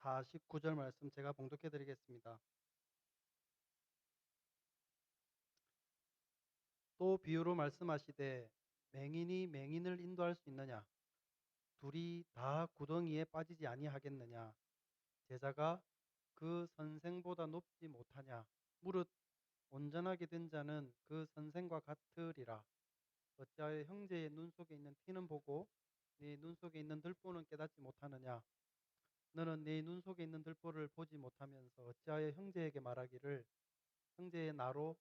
49절 말씀 제가 봉독해 드리겠습니다. 또 비유로 말씀하시되 맹인이 맹인을 인도할 수 있느냐? 둘이 다 구덩이에 빠지지 아니하겠느냐? 제자가 그 선생보다 높지 못하냐? 무릇 온전하게 된 자는 그 선생과 같으리라. 어찌하여 형제의 눈 속에 있는 티는 보고 네 눈 속에 있는 들보는 깨닫지 못하느냐? 너는 네 눈 속에 있는 들보를 보지 못하면서 어찌하여 형제에게 말하기를 형제여 나로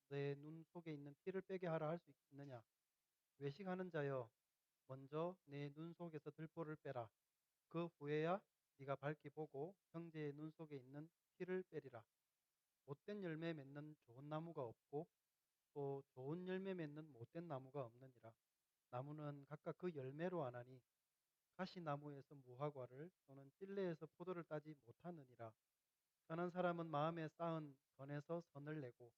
내 눈 속에 있는 티를 빼게 하라 할 수 있느냐? 외식하는 자여 먼저 내 눈 속에서 들보를 빼라. 그 후에야 네가 밝히 보고 형제의 눈 속에 있는 티를 빼리라. 못된 열매 맺는 좋은 나무가 없고 또 좋은 열매 맺는 못된 나무가 없느니라. 나무는 각각 그 열매로 아나니 가시나무에서 무화과를 또는 찔레에서 포도를 따지 못하느니라. 선한 사람은 마음에 쌓은 선에서 선을 내고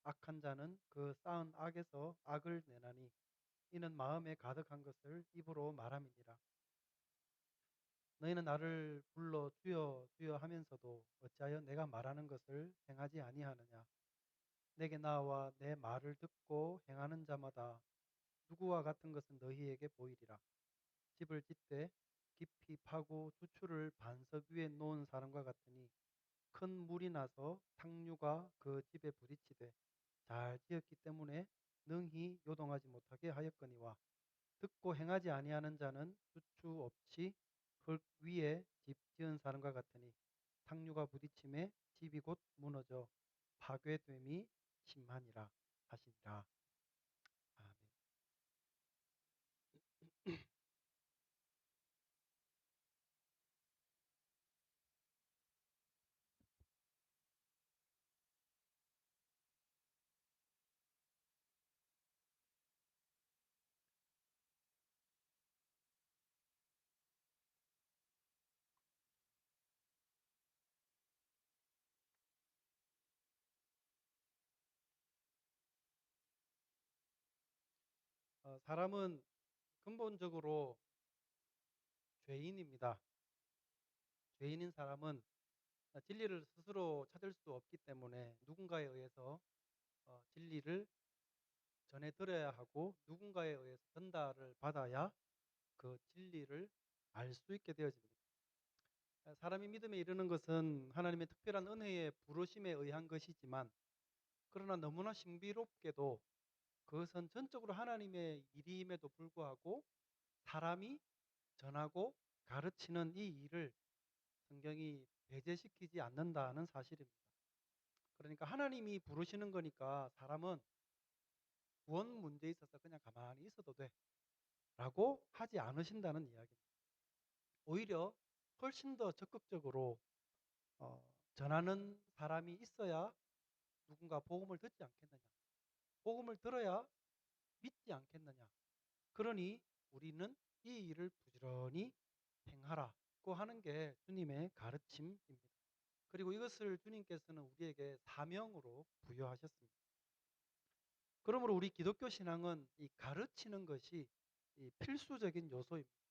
악한 자는 그 쌓은 악에서 악을 내나니 이는 마음에 가득한 것을 입으로 말함이니라. 너희는 나를 불러 주여 주여 하면서도 어찌하여 내가 말하는 것을 행하지 아니하느냐? 내게 나와 내 말을 듣고 행하는 자마다 누구와 같은 것은 너희에게 보이리라. 집을 짓되 깊이 파고 주추를 반석 위에 놓은 사람과 같으니 큰 물이 나서 탕류가 그 집에 부딪히되 잘 지었기 때문에 능히 요동하지 못하게 하였거니와 듣고 행하지 아니하는 자는 주추 없이 흙 위에 집 지은 사람과 같으니 탕류가 부딪힘에 집이 곧 무너져 파괴됨이 심하니라 하시니라. 아멘. 사람은 근본적으로 죄인입니다. 죄인인 사람은 진리를 스스로 찾을 수 없기 때문에 누군가에 의해서 진리를 전해 들어야 하고 누군가에 의해서 전달을 받아야 그 진리를 알 수 있게 되어집니다. 사람이 믿음에 이르는 것은 하나님의 특별한 은혜의 부르심에 의한 것이지만 그러나 너무나 신비롭게도 그것은 전적으로 하나님의 일임에도 불구하고 사람이 전하고 가르치는 이 일을 성경이 배제시키지 않는다는 사실입니다. 그러니까 하나님이 부르시는 거니까 사람은 구원 문제에 있어서 그냥 가만히 있어도 돼 라고 하지 않으신다는 이야기입니다. 오히려 훨씬 더 적극적으로 전하는 사람이 있어야 누군가 복음을 듣지 않겠느냐. 복음을 들어야 믿지 않겠느냐. 그러니 우리는 이 일을 부지런히 행하라고 하는 게 주님의 가르침입니다. 그리고 이것을 주님께서는 우리에게 사명으로 부여하셨습니다. 그러므로 우리 기독교 신앙은 이 가르치는 것이 이 필수적인 요소입니다.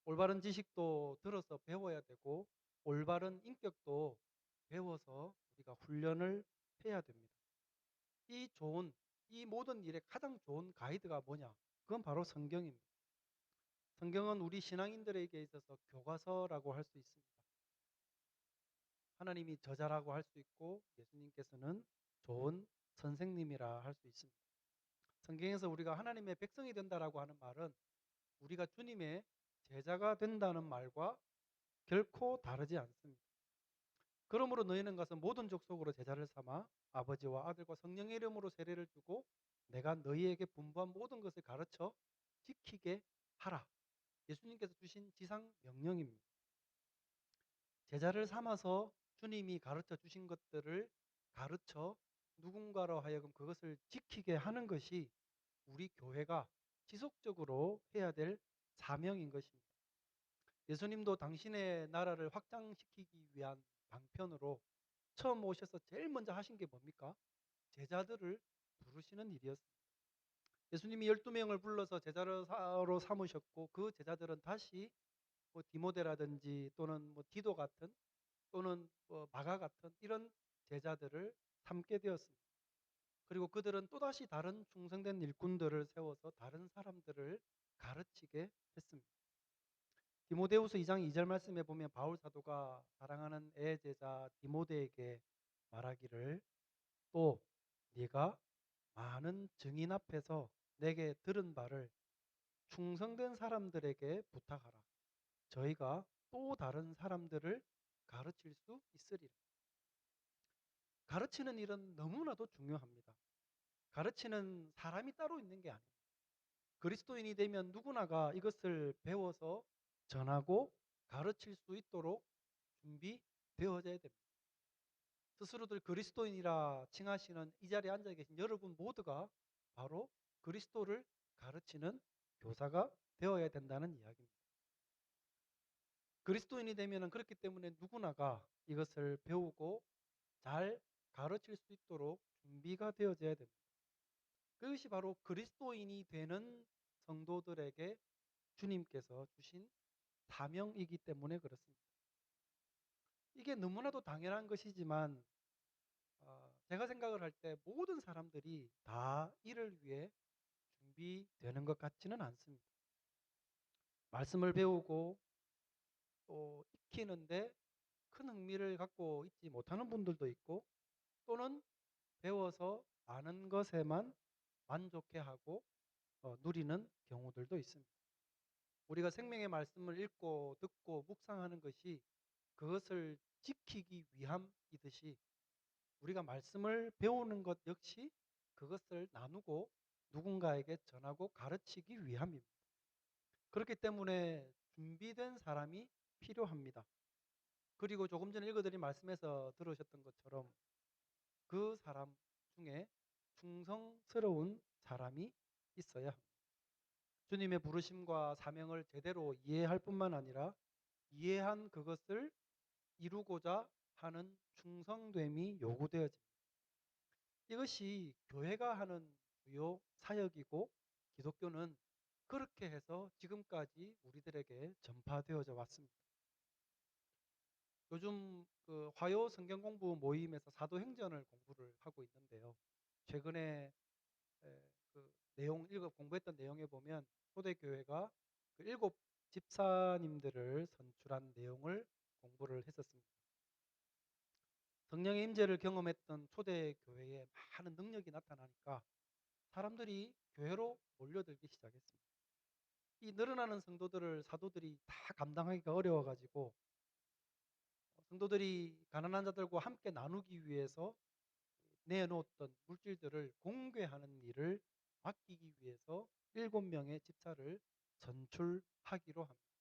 올바른 지식도 들어서 배워야 되고 올바른 인격도 배워서 우리가 훈련을 해야 됩니다. 이 좋은 이 모든 일의 가장 좋은 가이드가 뭐냐? 그건 바로 성경입니다. 성경은 우리 신앙인들에게 있어서 교과서라고 할 수 있습니다. 하나님이 저자라고 할 수 있고 예수님께서는 좋은 선생님이라 할 수 있습니다. 성경에서 우리가 하나님의 백성이 된다라고 하는 말은 우리가 주님의 제자가 된다는 말과 결코 다르지 않습니다. 그러므로 너희는 가서 모든 족속으로 제자를 삼아 아버지와 아들과 성령의 이름으로 세례를 주고 내가 너희에게 분부한 모든 것을 가르쳐 지키게 하라. 예수님께서 주신 지상 명령입니다. 제자를 삼아서 주님이 가르쳐 주신 것들을 가르쳐 누군가로 하여금 그것을 지키게 하는 것이 우리 교회가 지속적으로 해야 될 사명인 것입니다. 예수님도 당신의 나라를 확장시키기 위한 방편으로 처음 오셔서 제일 먼저 하신 게 뭡니까? 제자들을 부르시는 일이었습니다. 예수님이 12명을 불러서 제자로 삼으셨고 그 제자들은 다시 뭐 디모데라든지 또는 뭐 디도 같은 또는 마가 같은 이런 제자들을 삼게 되었습니다. 그리고 그들은 또다시 다른 충성된 일꾼들을 세워서 다른 사람들을 가르치게 했습니다. 디모데후서 2장 2절 말씀에 보면 바울 사도가 사랑하는 애 제자 디모데에게 말하기를, 또 네가 많은 증인 앞에서 내게 들은 바를 충성된 사람들에게 부탁하라. 저희가 또 다른 사람들을 가르칠 수 있으리라. 가르치는 일은 너무나도 중요합니다. 가르치는 사람이 따로 있는 게 아닙니다. 그리스도인이 되면 누구나가 이것을 배워서 전하고 가르칠 수 있도록 준비되어져야 됩니다. 스스로들 그리스도인이라 칭하시는 이 자리에 앉아 계신 여러분 모두가 바로 그리스도를 가르치는 교사가 되어야 된다는 이야기입니다. 그리스도인이 되면 그렇기 때문에 누구나가 이것을 배우고 잘 가르칠 수 있도록 준비가 되어져야 됩니다. 그것이 바로 그리스도인이 되는 성도들에게 주님께서 주신 사명이기 때문에 그렇습니다. 이게 너무나도 당연한 것이지만 제가 생각을 할 때 모든 사람들이 다 이를 위해 준비되는 것 같지는 않습니다. 말씀을 배우고 또 익히는데 큰 흥미를 갖고 있지 못하는 분들도 있고, 또는 배워서 아는 것에만 만족해하고 누리는 경우들도 있습니다. 우리가 생명의 말씀을 읽고 듣고 묵상하는 것이 그것을 지키기 위함이듯이, 우리가 말씀을 배우는 것 역시 그것을 나누고 누군가에게 전하고 가르치기 위함입니다. 그렇기 때문에 준비된 사람이 필요합니다. 그리고 조금 전에 읽어드린 말씀에서 들으셨던 것처럼 그 사람 중에 충성스러운 사람이 있어야 합니다. 주님의 부르심과 사명을 제대로 이해할 뿐만 아니라 이해한 그것을 이루고자 하는 충성됨이 요구되어집니다. 이것이 교회가 하는 주요 사역이고, 기독교는 그렇게 해서 지금까지 우리들에게 전파되어져 왔습니다. 요즘 그 화요 성경 공부 모임에서 사도행전을 공부를 하고 있는데요. 최근에 그 내용 공부했던 내용에 보면 초대교회가 그 일곱 집사님들을 선출한 내용을 공부를 했었습니다. 성령의 임재를 경험했던 초대교회에 많은 능력이 나타나니까 사람들이 교회로 몰려들기 시작했습니다. 이 늘어나는 성도들을 사도들이 다 감당하기가 어려워가지고 성도들이 가난한 자들과 함께 나누기 위해서 내놓았던 물질들을 공개하는 일을 맡기기 위해서 7명의 집사를 선출하기로 합니다.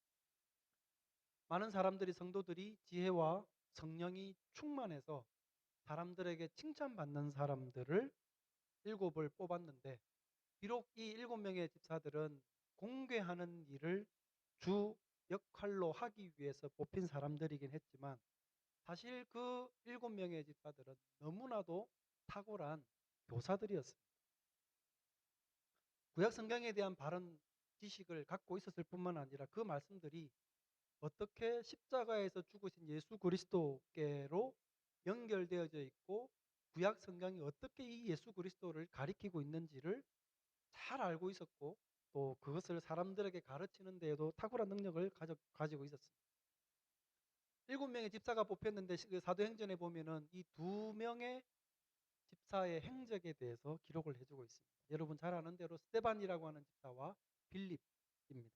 많은 사람들이, 성도들이 지혜와 성령이 충만해서 사람들에게 칭찬받는 사람들을 7을 뽑았는데, 비록 이 7명의 집사들은 공개하는 일을 주 역할로 하기 위해서 뽑힌 사람들이긴 했지만, 사실 그 7명의 집사들은 너무나도 탁월한 교사들이었습니다. 구약 성경에 대한 바른 지식을 갖고 있었을 뿐만 아니라 그 말씀들이 어떻게 십자가에서 죽으신 예수 그리스도께로 연결되어져 있고, 구약 성경이 어떻게 이 예수 그리스도를 가리키고 있는지를 잘 알고 있었고, 또 그것을 사람들에게 가르치는 데에도 탁월한 능력을 가지고 있었습니다. 7명의 집사가 뽑혔는데 그 사도행전에 보면은 이 2명의 집사의 행적에 대해서 기록을 해주고 있습니다. 여러분 잘 아는 대로 스데반이라고 하는 집사와 빌립입니다.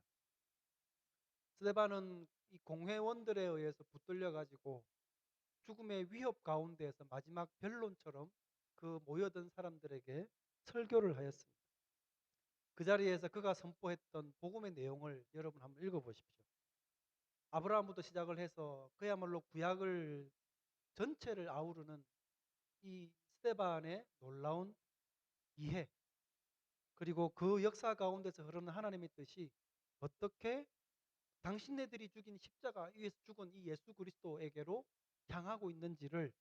스데반은 이 공회원들에 의해서 붙들려 가지고 죽음의 위협 가운데에서 마지막 변론처럼 그 모여든 사람들에게 설교를 하였습니다. 그 자리에서 그가 선포했던 복음의 내용을 여러분 한번 읽어보십시오. 아브라함부터 시작을 해서 그야말로 구약을 전체를 아우르는 이 스데반의 놀라운 이해, 그리고 그 역사 가운데서 흐르는 하나님의 뜻이 어떻게 당신네들이 죽인 십자가 위에서 죽은 이 예수 그리스도에게로 향하고 있는지를,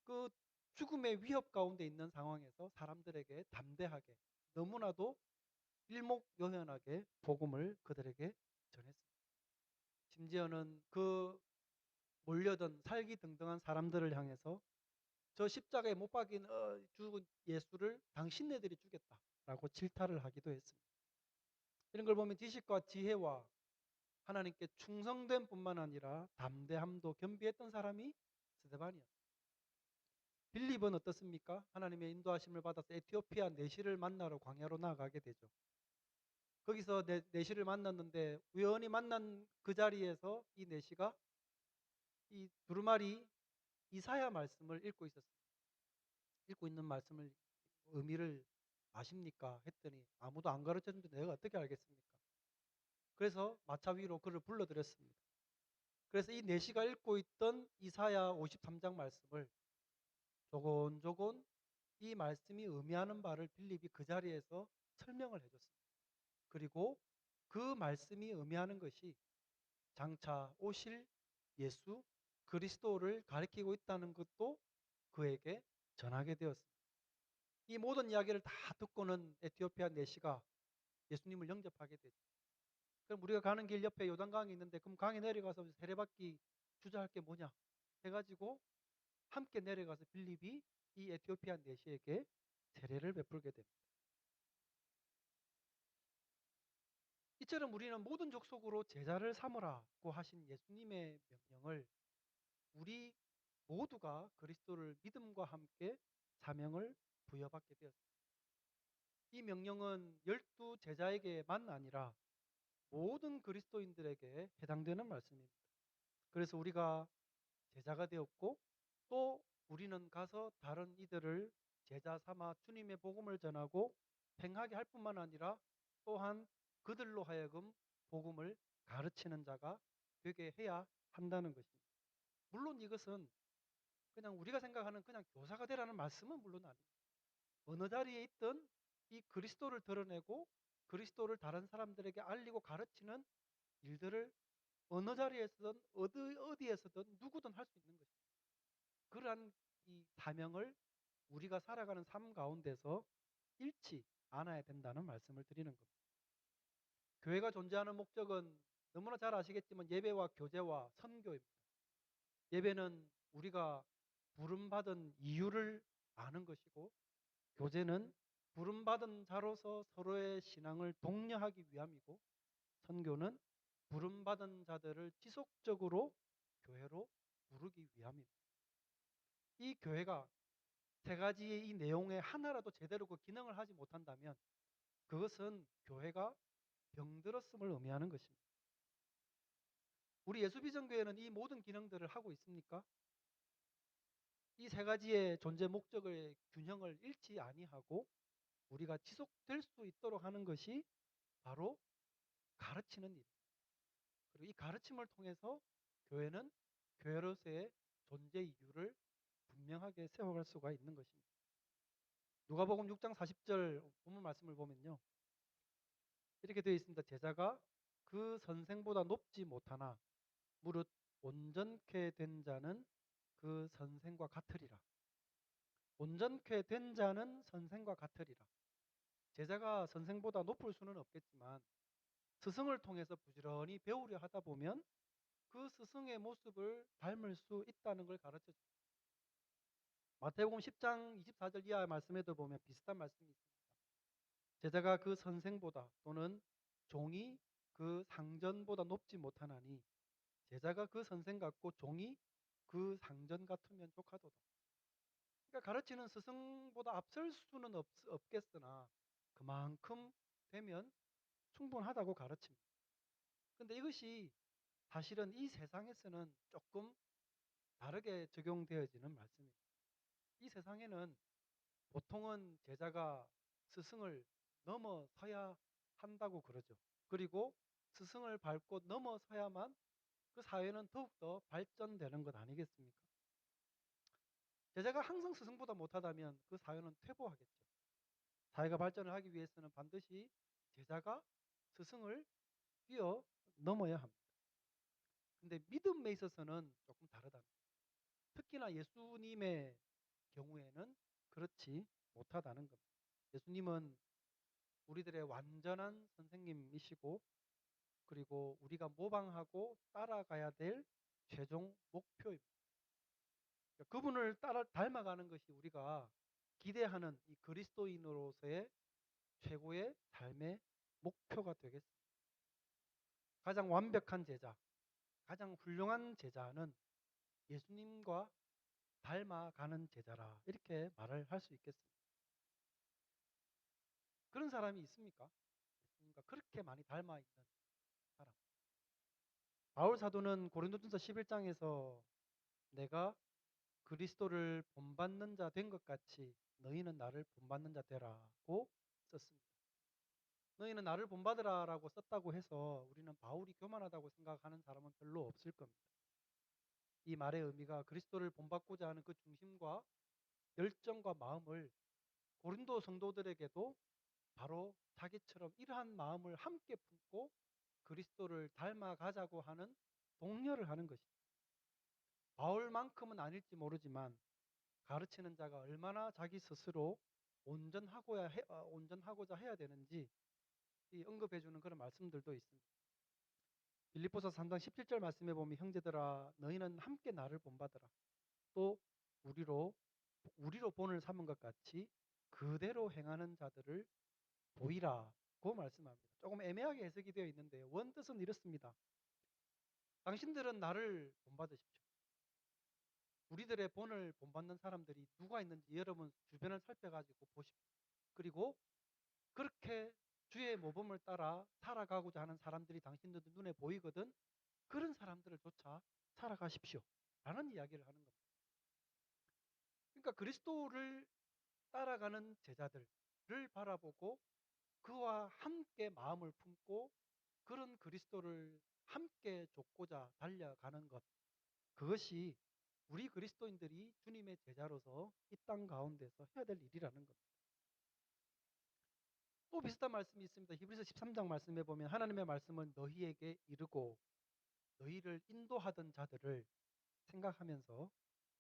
그 죽음의 위협 가운데 있는 상황에서 사람들에게 담대하게, 너무나도 일목요연하게 복음을 그들에게 전했습니다. 심지어는 그 몰려든 살기등등한 사람들을 향해서 저 십자가에 못 박인 죽은 예수를 당신네들이 죽였다라고 질타를 하기도 했습니다. 이런 걸 보면 지식과 지혜와 하나님께 충성된 뿐만 아니라 담대함도 겸비했던 사람이 스데반이었습니다. 빌립은 어떻습니까? 하나님의 인도하심을 받아서 에티오피아 내시를 만나러 광야로 나아가게 되죠. 거기서 내시를 만났는데 우연히 만난 그 자리에서 이 내시가 이 두루마리 이사야 말씀을 읽고 있었습니다. 읽고 있는 말씀을 의미를 아십니까? 했더니 아무도 안 가르쳤는데 내가 어떻게 알겠습니까? 그래서 마차 위로 그를 불러들였습니다. 그래서 이 내시가 읽고 있던 이사야 53장 말씀을 조곤조곤 이 말씀이 의미하는 바를 빌립이 그 자리에서 설명을 해줬습니다. 그리고 그 말씀이 의미하는 것이 장차 오실 예수 그리스도를 가리키고 있다는 것도 그에게 전하게 되었습니다. 이 모든 이야기를 다 듣고는 에티오피아 내시가 예수님을 영접하게 되죠. 그럼 우리가 가는 길 옆에 요단강이 있는데 그럼 강에 내려가서 세례받기 주저할 게 뭐냐 해가지고 함께 내려가서 빌립이 이 에티오피아 내시에게 세례를 베풀게 됩니다. 이처럼 우리는 모든 족속으로 제자를 삼으라고 하신 예수님의 명령을 우리 모두가 그리스도를 믿음과 함께 사명을 부여받게 되었습니다. 이 명령은 12제자에게만 아니라 모든 그리스도인들에게 해당되는 말씀입니다. 그래서 우리가 제자가 되었고 또 우리는 가서 다른 이들을 제자 삼아 주님의 복음을 전하고 행하게 할 뿐만 아니라 또한 그들로 하여금 복음을 가르치는 자가 되게 해야 한다는 것입니다. 물론 이것은 그냥 우리가 생각하는 그냥 교사가 되라는 말씀은 물론 아닙니다. 어느 자리에 있든 이 그리스도를 드러내고 그리스도를 다른 사람들에게 알리고 가르치는 일들을 어느 자리에서든 어디에서든 누구든 할 수 있는 것입니다. 그러한 이 사명을 우리가 살아가는 삶 가운데서 잃지 않아야 된다는 말씀을 드리는 겁니다. 교회가 존재하는 목적은 너무나 잘 아시겠지만 예배와 교제와 선교입니다. 예배는 우리가 부름받은 이유를 아는 것이고 교제는 부름받은 자로서 서로의 신앙을 독려하기 위함이고 선교는 부름받은 자들을 지속적으로 교회로 부르기 위함입니다. 이 교회가 세 가지의 이 내용의 하나라도 제대로 그 기능을 하지 못한다면 그것은 교회가 병들었음을 의미하는 것입니다. 우리 예수비전교회는 이 모든 기능들을 하고 있습니까? 이 세 가지의 존재 목적의 균형을 잃지 아니하고 우리가 지속될 수 있도록 하는 것이 바로 가르치는 일입니다. 그리고 이 가르침을 통해서 교회는 교회로서의 존재 이유를 분명하게 세워갈 수가 있는 것입니다. 누가복음 6장 40절 본문 말씀을 보면요. 이렇게 되어 있습니다. 제자가 그 선생보다 높지 못하나 무릇 온전케 된 자는 그 선생과 같으리라. 온전케 된 자는 선생과 같으리라. 제자가 선생보다 높을 수는 없겠지만 스승을 통해서 부지런히 배우려 하다 보면 그 스승의 모습을 닮을 수 있다는 걸 가르쳐 줍니다. 마태복음 10장 24절 이하 말씀에도 보면 비슷한 말씀이 있습니다. 제자가 그 선생보다 또는 종이 그 상전보다 높지 못하나니 제자가 그 선생 같고 종이 그 상전 같으면 족하도다. 그러니까 가르치는 스승보다 앞설 수는 없겠으나 그만큼 되면 충분하다고 가르칩니다. 그런데 이것이 사실은 이 세상에서는 조금 다르게 적용되어지는 말씀입니다. 이 세상에는 보통은 제자가 스승을 넘어서야 한다고 그러죠. 그리고 스승을 밟고 넘어서야만 그 사회는 더욱더 발전되는 것 아니겠습니까? 제자가 항상 스승보다 못하다면 그 사회는 퇴보하겠죠. 사회가 발전을 하기 위해서는 반드시 제자가 스승을 뛰어 넘어야 합니다. 근데 믿음에 있어서는 조금 다르다. 특히나 예수님의 경우에는 그렇지 못하다는 겁니다. 예수님은 우리들의 완전한 선생님이시고 그리고 우리가 모방하고 따라가야 될 최종 목표입니다. 그러니까 그분을 따라 닮아가는 것이 우리가 기대하는 이 그리스도인으로서의 최고의 삶의 목표가 되겠습니다. 가장 완벽한 제자, 가장 훌륭한 제자는 예수님과 닮아가는 제자라 이렇게 말을 할 수 있겠습니다. 그런 사람이 있습니까? 예수님과 그렇게 많이 닮아 있는 사람. 바울 사도는 고린도전서 11장에서 내가 그리스도를 본받는 자 된 것 같이 너희는 나를 본받는 자 되라고 썼습니다. 너희는 나를 본받으라라고 썼다고 해서 우리는 바울이 교만하다고 생각하는 사람은 별로 없을 겁니다. 이 말의 의미가 그리스도를 본받고자 하는 그 중심과 열정과 마음을 고린도 성도들에게도 바로 자기처럼 이러한 마음을 함께 품고 그리스도를 닮아가자고 하는 독려를 하는 것입니다. 바울만큼은 아닐지 모르지만 가르치는 자가 얼마나 자기 스스로 온전하고자 해야 되는지 언급해 주는 그런 말씀들도 있습니다. 빌립보서 3장 17절 말씀에 보면 형제들아 너희는 함께 나를 본받으라. 또 우리로 본을 삼은 것 같이 그대로 행하는 자들을 보이라고 말씀합니다. 조금 애매하게 해석이 되어 있는데요. 원뜻은 이렇습니다. 당신들은 나를 본받으십시오. 우리들의 본을 본받는 사람들이 누가 있는지 여러분 주변을 살펴가지고 보십시오. 그리고 그렇게 주의 모범을 따라 살아가고자 하는 사람들이 당신들 눈에 보이거든 그런 사람들을 쫓아 살아가십시오. 라는 이야기를 하는 겁니다. 그러니까 그리스도를 따라가는 제자들을 바라보고 그와 함께 마음을 품고 그런 그리스도를 함께 좇고자 달려가는 것. 그것이 우리 그리스도인들이 주님의 제자로서 이 땅 가운데서 해야 될 일이라는 겁니다. 또 비슷한 말씀이 있습니다. 히브리서 13장 말씀에 보면 하나님의 말씀은 너희에게 이르고 너희를 인도하던 자들을 생각하면서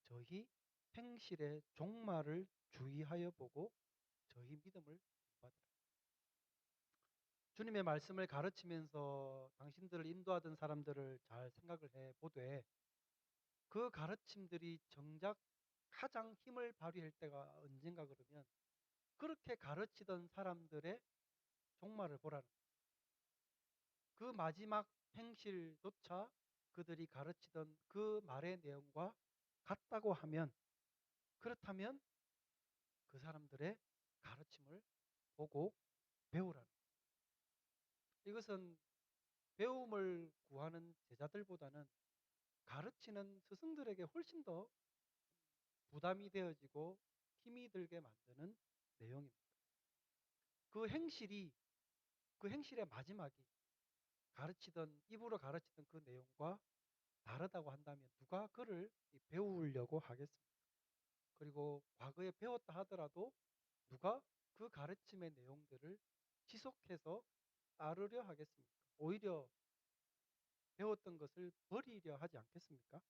저희 행실의 종말을 주의하여 보고 저희 믿음을 받으라. 주님의 말씀을 가르치면서 당신들을 인도하던 사람들을 잘 생각을 해 보되 그 가르침들이 정작 가장 힘을 발휘할 때가 언젠가 그러면 그렇게 가르치던 사람들의 종말을 보라는 그 마지막 행실조차 그들이 가르치던 그 말의 내용과 같다고 하면 그렇다면 그 사람들의 가르침을 보고 배우라는 이것은 배움을 구하는 제자들보다는 가르치는 스승들에게 훨씬 더 부담이 되어지고 힘이 들게 만드는 내용입니다. 그 행실이 그 행실의 마지막이 입으로 가르치던 그 내용과 다르다고 한다면 누가 그를 배우려고 하겠습니까? 그리고 과거에 배웠다 하더라도 누가 그 가르침의 내용들을 지속해서 따르려 하겠습니까? 오히려 배웠던 것을 버리려 하지 않겠습니까?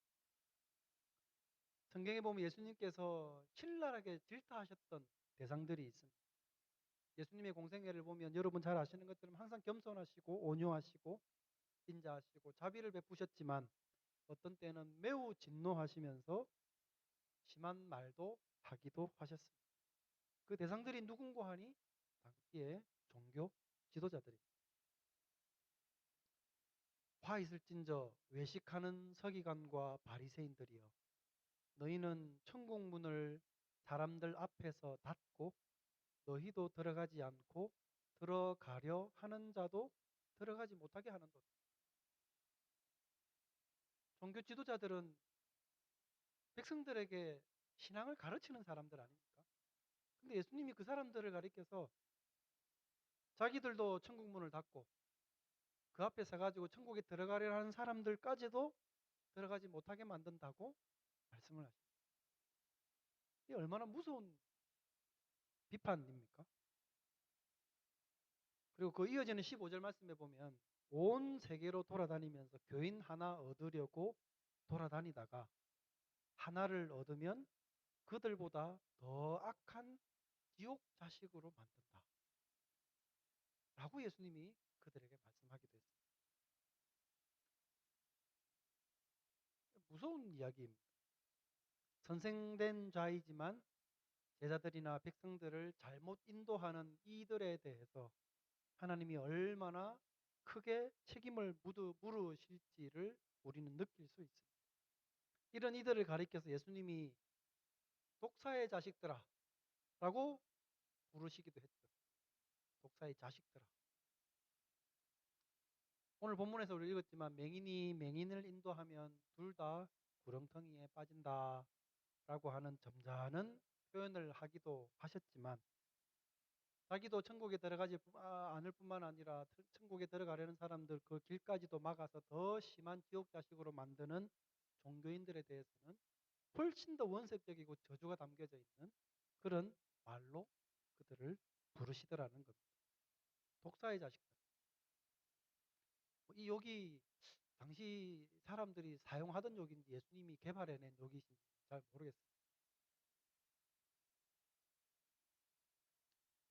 성경에 보면 예수님께서 신랄하게 질타하셨던 대상들이 있습니다. 예수님의 공생애를 보면 여러분 잘 아시는 것처럼 항상 겸손하시고 온유하시고 인자하시고 자비를 베푸셨지만 어떤 때는 매우 진노하시면서 심한 말도 하기도 하셨습니다. 그 대상들이 누군고 하니 당시의 종교 지도자들입니다. 화 있을진저 외식하는 서기관과 바리새인들이여 너희는 천국 문을 사람들 앞에서 닫고 너희도 들어가지 않고 들어가려 하는 자도 들어가지 못하게 하는도다. 종교 지도자들은 백성들에게 신앙을 가르치는 사람들 아닙니까? 근데 예수님이 그 사람들을 가리켜서 자기들도 천국 문을 닫고 그 앞에 서가지고 천국에 들어가려 하는 사람들까지도 들어가지 못하게 만든다고 말씀을 하십니다. 이게 얼마나 무서운 비판입니까? 그리고 그 이어지는 15절 말씀에 보면 온 세계로 돌아다니면서 교인 하나 얻으려고 돌아다니다가 하나를 얻으면 그들보다 더 악한 지옥 자식으로 만든다. 라고 예수님이 그들에게 말씀하기도 했습니다. 무서운 이야기입니다. 선생된 자이지만 제자들이나 백성들을 잘못 인도하는 이들에 대해서 하나님이 얼마나 크게 책임을 물으실지를 우리는 느낄 수 있습니다. 이런 이들을 가리켜서 예수님이 독사의 자식들아 라고 부르시기도 했죠. 독사의 자식들아. 오늘 본문에서 우리 읽었지만 맹인이 맹인을 인도하면 둘 다 구렁텅이에 빠진다 라고 하는 점잖은 표현을 하기도 하셨지만 자기도 천국에 들어가지 않을 뿐만 아니라 천국에 들어가려는 사람들 그 길까지도 막아서 더 심한 지옥 자식으로 만드는 종교인들에 대해서는 훨씬 더 원색적이고 저주가 담겨져 있는 그런 말로 그들을 부르시더라는 겁니다. 독사의 자식들. 이 욕이 당시 사람들이 사용하던 욕인지 예수님이 개발해낸 욕이신지 잘 모르겠어요.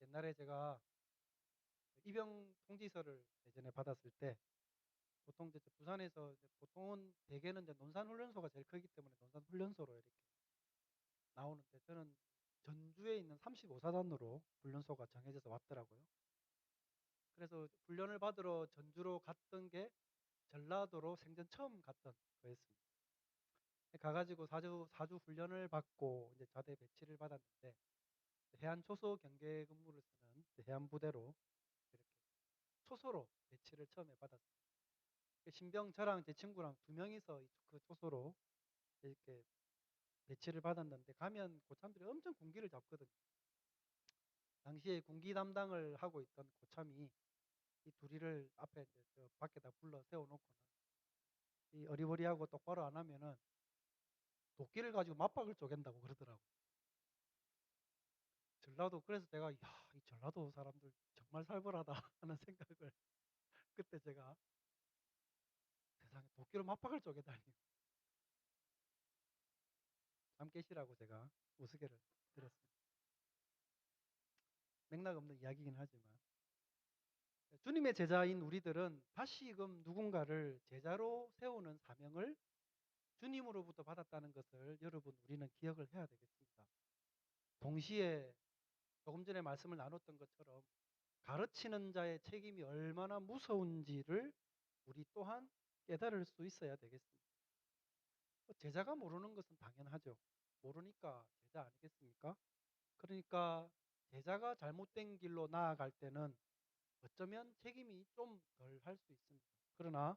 옛날에 제가 입영 통지서를 예전에 받았을 때 보통 이제 부산에서 이제 보통은 대개는 이제 논산훈련소가 제일 크기 때문에 논산훈련소로 이렇게 나오는데 저는 전주에 있는 35사단으로 훈련소가 정해져서 왔더라고요. 그래서 훈련을 받으러 전주로 갔던 게 전라도로 생전 처음 갔던 거였습니다. 가가지고 사주 훈련을 받고 이제 자대 배치를 받았는데 해안 초소 경계 근무를 쓰는 해안부대로 이렇게 초소로 배치를 처음에 받았습니다. 신병 저랑 제 친구랑 두 명이서 그 초소로 이렇게 배치를 받았는데 가면 고참들이 엄청 군기를 잡거든요. 당시에 군기 담당을 하고 있던 고참이 이 둘이를 앞에 이제 저 밖에다 불러 세워놓고는 이 어리버리하고 똑바로 안 하면은 도끼를 가지고 맞박을 쪼갠다고 그러더라고요. 전라도 그래서 제가 야, 이 전라도 사람들 정말 살벌하다 하는 생각을 그때 제가 세상에 도끼로 맞박을 쪼개다니 참 깨시라고 제가 우스개를 드렸습니다. 맥락 없는 이야기이긴 하지만 주님의 제자인 우리들은 다시금 누군가를 제자로 세우는 사명을 주님으로부터 받았다는 것을 여러분 우리는 기억을 해야 되겠습니다. 동시에 조금 전에 말씀을 나눴던 것처럼 가르치는 자의 책임이 얼마나 무서운지를 우리 또한 깨달을 수 있어야 되겠습니다. 제자가 모르는 것은 당연하죠. 모르니까 제자 아니겠습니까? 그러니까 제자가 잘못된 길로 나아갈 때는 어쩌면 책임이 좀 덜 할 수 있습니다. 그러나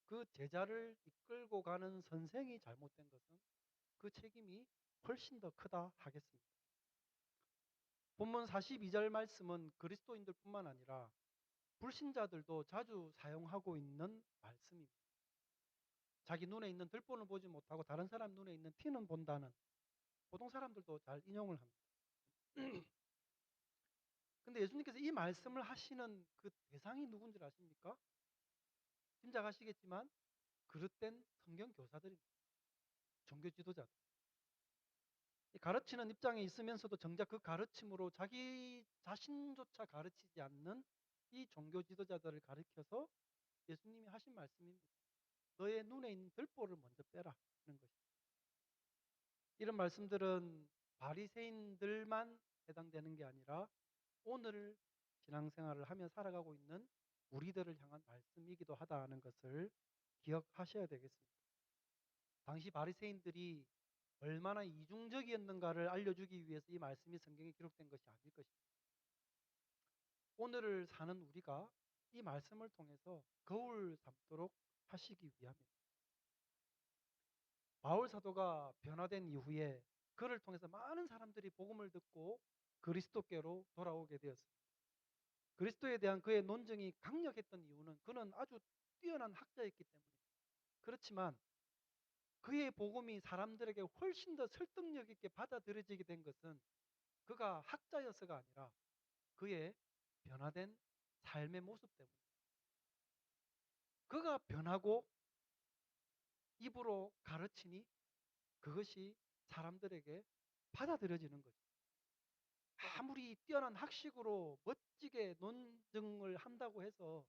그 제자를 이끌고 가는 선생이 잘못된 것은 그 책임이 훨씬 더 크다 하겠습니다. 본문 42절 말씀은 그리스도인들뿐만 아니라 불신자들도 자주 사용하고 있는 말씀입니다. 자기 눈에 있는 들보는 보지 못하고 다른 사람 눈에 있는 티는 본다는 보통 사람들도 잘 인용을 합니다. 근데 예수님께서 이 말씀을 하시는 그 대상이 누군지 아십니까? 짐작하시겠지만 그릇된 성경 교사들입니다. 종교 지도자들. 가르치는 입장에 있으면서도 정작 그 가르침으로 자기 자신조차 가르치지 않는 이 종교 지도자들을 가리켜서 예수님이 하신 말씀입니다. 너의 눈에 있는 들보를 먼저 빼라 하는 것입니다. 이런 말씀들은 바리새인들만 해당되는 게 아니라 오늘 신앙생활을 하며 살아가고 있는 우리들을 향한 말씀이기도 하다는 것을 기억하셔야 되겠습니다. 당시 바리새인들이 얼마나 이중적이었는가를 알려주기 위해서 이 말씀이 성경에 기록된 것이 아닐 것입니다. 오늘을 사는 우리가 이 말씀을 통해서 거울 삼도록 하시기 위함입니다. 바울 사도가 변화된 이후에 그를 통해서 많은 사람들이 복음을 듣고 그리스도께로 돌아오게 되었습니다. 그리스도에 대한 그의 논증이 강력했던 이유는 그는 아주 뛰어난 학자였기 때문입니다. 그렇지만 그의 복음이 사람들에게 훨씬 더 설득력 있게 받아들여지게 된 것은 그가 학자여서가 아니라 그의 변화된 삶의 모습 때문입니다. 그가 변하고 입으로 가르치니 그것이 사람들에게 받아들여지는 거죠. 아무리 뛰어난 학식으로 멋지게 논증을 한다고 해서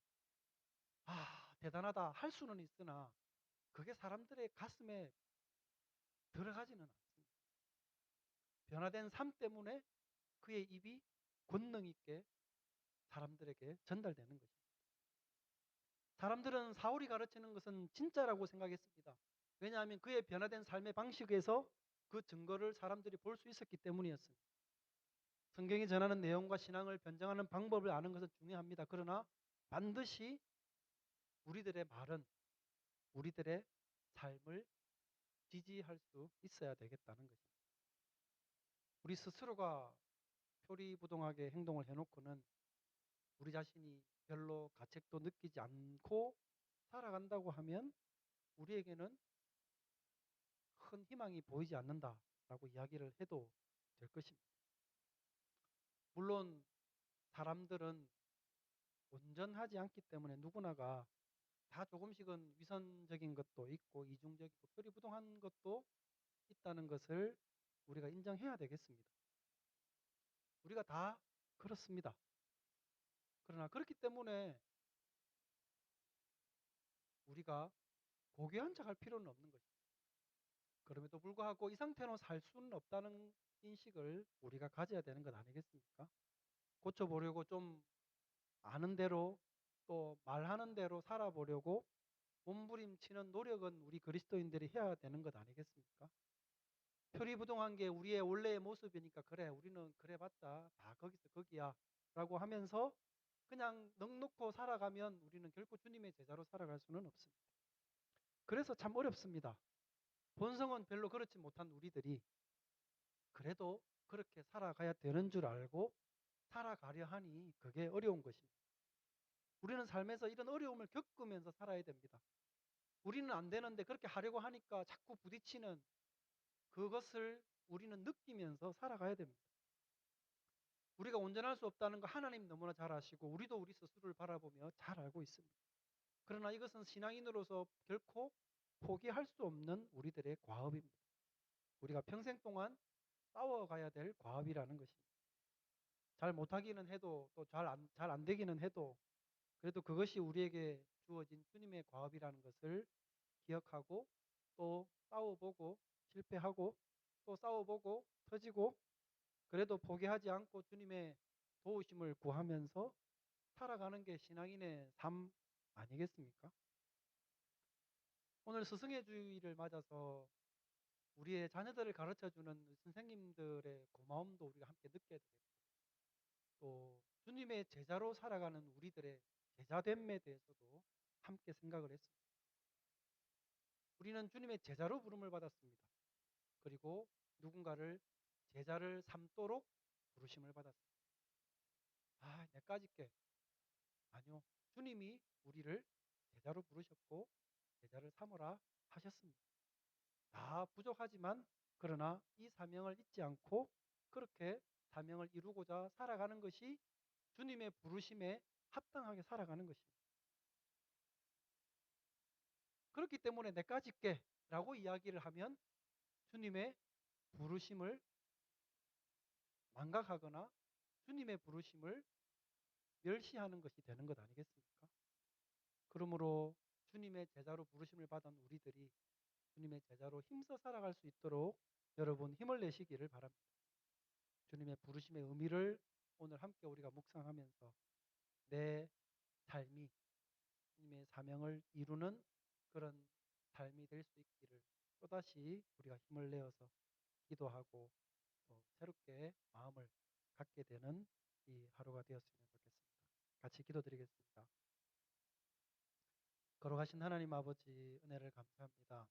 대단하다 할 수는 있으나 그게 사람들의 가슴에 들어가지는 않습니다. 변화된 삶 때문에 그의 입이 권능 있게 사람들에게 전달되는 것입니다. 사람들은 사울이 가르치는 것은 진짜라고 생각했습니다. 왜냐하면 그의 변화된 삶의 방식에서 그 증거를 사람들이 볼 수 있었기 때문이었습니다. 성경이 전하는 내용과 신앙을 변증하는 방법을 아는 것은 중요합니다. 그러나 반드시 우리들의 말은 우리들의 삶을 지지할 수 있어야 되겠다는 것입니다. 우리 스스로가 표리부동하게 행동을 해놓고는 우리 자신이 별로 가책도 느끼지 않고 살아간다고 하면 우리에게는 큰 희망이 보이지 않는다라고 이야기를 해도 될 것입니다. 물론 사람들은 온전하지 않기 때문에 누구나가 다 조금씩은 위선적인 것도 있고 이중적이고 표리부동한 것도 있다는 것을 우리가 인정해야 되겠습니다. 우리가 다 그렇습니다. 그러나 그렇기 때문에 우리가 고귀한 척할 필요는 없는 것입니다. 그럼에도 불구하고 이 상태로 살 수는 없다는 인식을 우리가 가져야 되는 것 아니겠습니까? 고쳐보려고 좀 아는 대로 또 말하는 대로 살아보려고 몸부림치는 노력은 우리 그리스도인들이 해야 되는 것 아니겠습니까? 표리부동한 게 우리의 원래의 모습이니까 그래 우리는 그래봤자 다 거기서 거기야 라고 하면서 그냥 넋놓고 살아가면 우리는 결코 주님의 제자로 살아갈 수는 없습니다. 그래서 참 어렵습니다. 본성은 별로 그렇지 못한 우리들이 그래도 그렇게 살아가야 되는 줄 알고 살아가려 하니 그게 어려운 것입니다. 우리는 삶에서 이런 어려움을 겪으면서 살아야 됩니다. 우리는 안 되는데 그렇게 하려고 하니까 자꾸 부딪히는 그것을 우리는 느끼면서 살아가야 됩니다. 우리가 온전할 수 없다는 거 하나님 너무나 잘 아시고 우리도 우리 스스로를 바라보며 잘 알고 있습니다. 그러나 이것은 신앙인으로서 결코 포기할 수 없는 우리들의 과업입니다. 우리가 평생 동안 싸워가야 될 과업이라는 것입니다. 잘 못하기는 해도 또 잘 안 되기는 해도 그래도 그것이 우리에게 주어진 주님의 과업이라는 것을 기억하고 또 싸워보고 실패하고 또 싸워보고 터지고 그래도 포기하지 않고 주님의 도우심을 구하면서 살아가는 게 신앙인의 삶 아니겠습니까? 오늘 스승의 주일을 맞아서 우리의 자녀들을 가르쳐주는 선생님들의 고마움도 우리가 함께 느껴야 되겠고 또 주님의 제자로 살아가는 우리들의 제자됨에 대해서도 함께 생각을 했습니다. 우리는 주님의 제자로 부름을 받았습니다. 그리고 누군가를 제자를 삼도록 부르심을 받았습니다. 아, 내까지 게 아니요. 주님이 우리를 제자로 부르셨고 제자를 삼으라 하셨습니다. 다 부족하지만 그러나 이 사명을 잊지 않고 그렇게 사명을 이루고자 살아가는 것이 주님의 부르심에 합당하게 살아가는 것입니다. 그렇기 때문에 내까지 게 라고 이야기를 하면 주님의 부르심을 망각하거나 주님의 부르심을 멸시하는 것이 되는 것 아니겠습니까? 그러므로 주님의 제자로 부르심을 받은 우리들이 주님의 제자로 힘써 살아갈 수 있도록 여러분 힘을 내시기를 바랍니다. 주님의 부르심의 의미를 오늘 함께 우리가 묵상하면서 내 삶이 주님의 사명을 이루는 그런 삶이 될 수 있기를 또다시 우리가 힘을 내어서 기도하고 또 새롭게 마음을 갖게 되는 이 하루가 되었으면 좋겠습니다. 같이 기도드리겠습니다. 걸어가신 하나님 아버지 은혜를 감사합니다.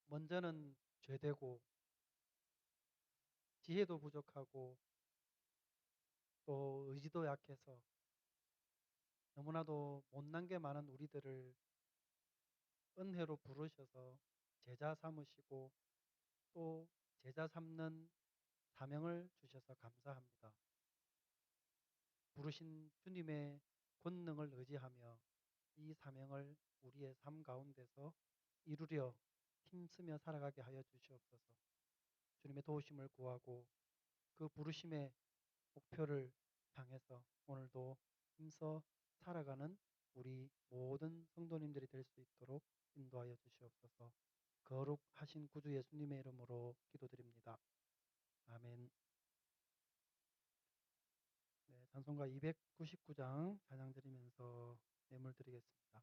먼저는 죄되고 지혜도 부족하고 또 의지도 약해서 너무나도 못난 게 많은 우리들을 은혜로 부르셔서 제자 삼으시고 또 제자 삼는 사명을 주셔서 감사합니다. 부르신 주님의 권능을 의지하며 이 사명을 우리의 삶 가운데서 이루려 힘쓰며 살아가게 하여 주시옵소서. 주님의 도우심을 구하고 그 부르심의 목표를 향해서 오늘도 힘써 살아가는 우리 모든 성도님들이 될 수 있도록 인도하여 주시옵소서. 거룩하신 구주 예수님의 이름으로 기도드립니다. 아멘. 네, 찬송가 299장 찬양 드리면서 예물 드리겠습니다.